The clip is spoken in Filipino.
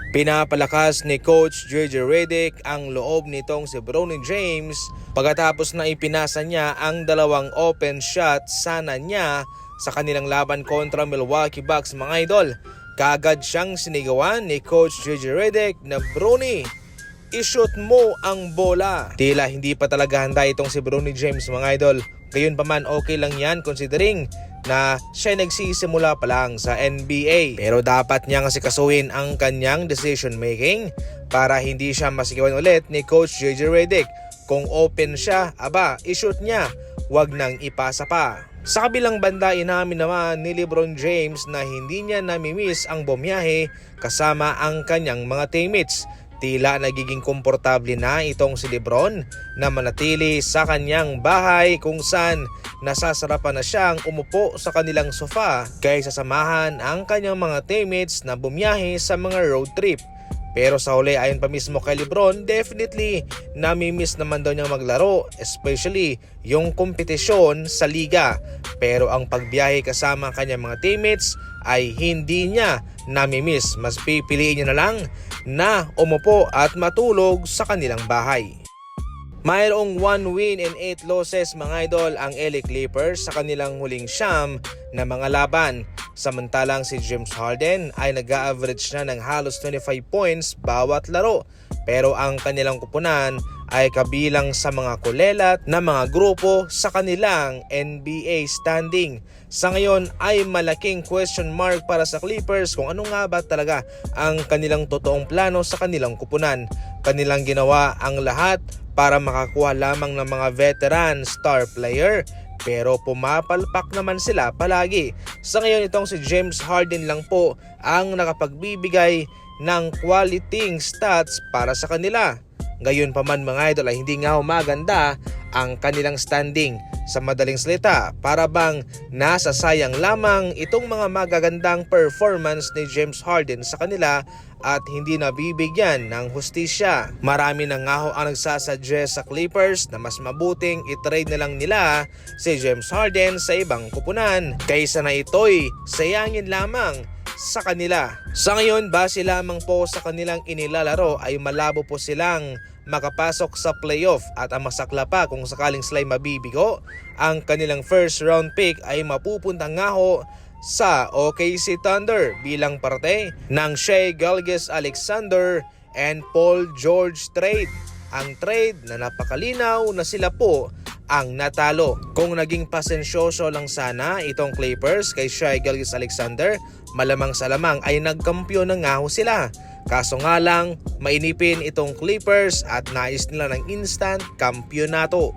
Pinapalakas ni Coach JJ Redick ang loob nitong si Bronny James pagkatapos na ipinasa niya ang dalawang open shot sana niya sa kanilang laban kontra Milwaukee Bucks mga idol. Kaagad siyang sinigawan ni Coach JJ Redick na Bronny, i-shoot mo ang bola. Tila hindi pa talaga handa itong si Bronny James mga idol. Gayunpaman okay lang yan considering na siya nagsisimula pa lang sa NBA. Pero dapat niyang asikasuhin ang kanyang decision making para hindi siya masigawan ulit ni Coach JJ Redick. Kung open siya, i-shoot niya, wag nang ipasa pa. Sa kabilang banda, inamin naman ni LeBron James na hindi niya namimiss ang bumiyahe kasama ang kanyang mga teammates. Tila nagiging komportable na itong si LeBron na manatili sa kanyang bahay kung saan nasasarapan na siyang umupo sa kanilang sofa kaysa samahan ang kanyang mga teammates na bumiyahe sa mga road trip. Pero sa huli ayon pa mismo kay LeBron, definitely namimiss naman daw niyang maglaro, especially yung kompetisyon sa liga. Pero ang pagbiyahe kasama ang kanyang mga teammates ay hindi niya namimiss. Mas pipiliin niya na lang na umupo at matulog sa kanilang bahay. Mayroong 1 win and 8 losses mga idol ang LA Clippers sa kanilang huling siyam na mga laban. Samantalang si James Harden ay nag-average na ng halos 25 points bawat laro. Pero ang kanilang kupunan ay kabilang sa mga kulelat na mga grupo sa kanilang NBA standing. Sa ngayon ay malaking question mark para sa Clippers kung ano nga ba talaga ang kanilang totoong plano sa kanilang kupunan. Kanilang ginawa ang lahat para makakuha lamang ng mga veteran star player pero pumapalpak naman sila palagi. Sa ngayon itong si James Harden lang po ang nakapagbibigay ng quality stats para sa kanila. Gayon pa man mga idol ay hindi nga maganda ang kanilang standing. Sa madaling salita, para bang nasasayang lamang itong mga magagandang performance ni James Harden sa kanila at hindi nabibigyan ng hustisya. Marami na nga ho ang nagsasuggest sa Clippers na mas mabuting itrade na lang nila si James Harden sa ibang kupunan kaysa na ito'y sayangin lamang sa kanila. Sa ngayon, base lamang po sa kanilang inilalaro ay malabo po silang makapasok sa playoff at ang masakla pa kung sakaling sila'y mabibigo, ang kanilang first round pick ay mapupunta nga ho sa OKC Thunder bilang parte ng Shai Gilgeous-Alexander and Paul George trade. Ang trade na napakalinaw na sila po ang natalo. Kung naging pasensyoso lang sana itong Clippers kay Shai Gilgeous-Alexander, malamang sa lamang ay nagkampiyon na nga ho sila. Kaso nga lang, mainipin itong Clippers at nais nila ng instant kampyonato.